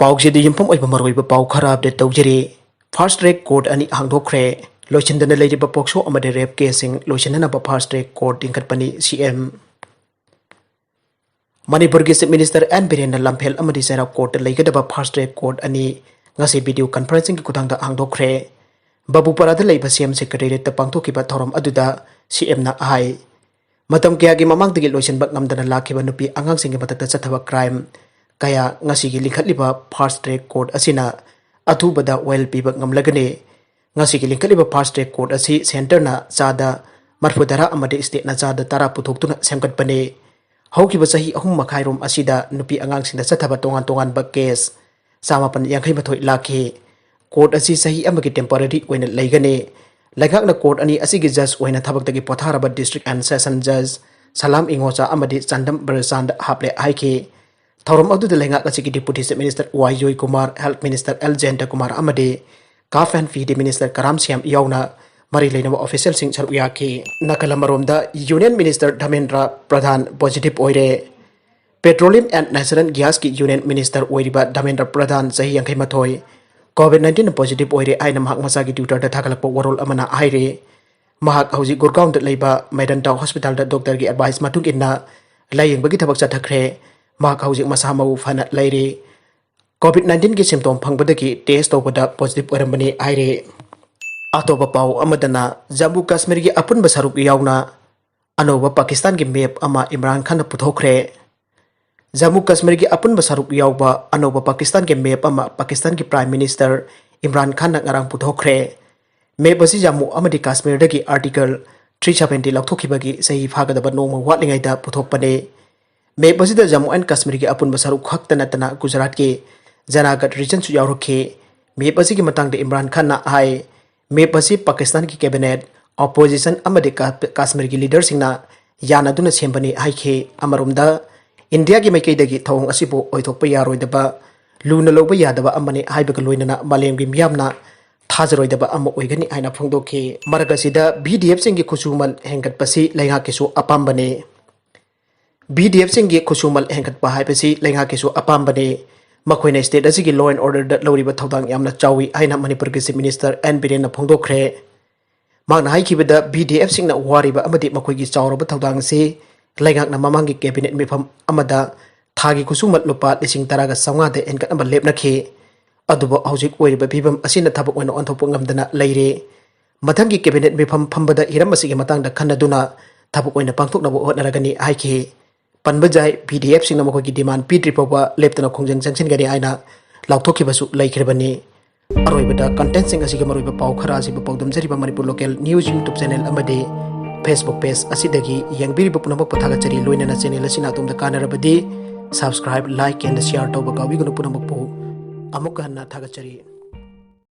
Pausing Yumpum Maroiba Pau Karab de Togeri, Fast Track Court and Hangdokkhre, Loisindana Leiba Pocso Amade rape casing, Loisinnaba Fast Track Court Henggatpasi CM. Manipur Minister and Birena Lampel Amdi Saruk Court Leiba Fast Track Court ani ngasi video conferencing kutang da Hangdokkhre. Babu Parada Leiba CM Secretary the Pangtokiba Thorom Aduda CM na ai. Matam kaya gi mamang digi Loisinbak namdana lakiba nupi angang singi matata sathawa crime. Kaya ngasi gi lingkhatliba Fast Track Court asina athubada oil pibak ngamlagani. Ngasi gi lingkhatliba Fast Track Court asi center na chada marfudara amade state na chada tara Puthokkhre semjaba haukiba sahi ahum makhairom asida nupi angang sinda sathaba tongan ba case samapan yangkhai mathoi lakhi. Court asi sahi amagi temporary oina leigani. Lengakna court ani asigi judge oina thabak potharaba district and session judge Salam Ingocha amadi Chandam Bersand haple haiki. Thorom Aduda Lengak Asigi Deputy Minister Oire Kumar, Health Minister Dharmendra Kumar Amdi, Calf and Feed Minister Saruk Yaoba Marilena official Sing Saruk Yaoba Nakalamaromda Union Minister Dharmendra Pradhan positive Oire Petroleum and Natural Gas ki Union Minister Oire Dharmendra Pradhan sahi yangkai matoi COVID-19 positive Oire ay namahak masagi tutor da thakalakpo warol amana aire mahak hauji Gurgaon da Leiba Maidanta Hospital da doctor gi advice matung inna laying bagi thabak chathakre mahak hauji masamau fana laire COVID-19 ki symptom phangbadagi test tawbada positive oirambani aire atoba pau amadana Jammu Kashmir gi Apunba Saruk Yaoba Anouba Pakistan gi map ama Imran Khan na Puthokkhre. Jammu Kashmir ki Apunba Saruk Yaoba Anouba Pakistan ke map ama Pakistan ki Prime Minister Imran Khan na ngarang Puthokkhre. Map asi Jammu amadi Kashmir dagi article 370 lakthokhibagi sahi phagadaba nongma watlingai da puthokpane. Map asi da Jammu and Kashmir ki Apunba Saruk khaktana tana Gujarat ki Janagat region su yaurokhe. Map asi ki matang de Imran Khan na ai. Map asi Pakistan ki cabinet opposition amadi Kashmir ki leader singna yana duna sembani haikhe amarumda India ki maikay dagi thawong asipo oithokpa yaroidaba luna logba yadaba amani haibaga loinana malem gi miyamna thajaroidaba amma oigani aina phongdokhe maragasida BDF singi Khutsumal Henggatpasi Lengakkisu Apambani BDF singi Khutsumal Henggatpa haibasi Lengakkisu Apambani makoina state asigi law and order da loriba thawdang yamna chawi aina Manipur Chief Minister and Birena Phongdokkhre magna haikibada BDF singna wariba amadi makoigi chawroba thawdang si Lengakna mamangi cabinet mifam amada thagi Khutsumal lupa lising taraga sangade enkatnaba lepnakhi adubo haujik oiriba phibam asina thabak oina onthokpa ngamdana leire mathangi cabinet mifam phambada hiram asigi matangda khanaduna thabak oina pangthoknaba hotnaragani haikhi panbajai PDF singna makogi demand P3 leptana khongjang junction gari aina laukthokhibasu leikhrebani aroibada content sing asigi maroiba pau khara asiba pawdam jariba Manipur Local News YouTube channel amade Facebook page asidagi yangbiriba punamak pathagachari loinana channel asina atumda kanarabadi subscribe like and share tawba kawigunu punamak pu amukka hanna thagachari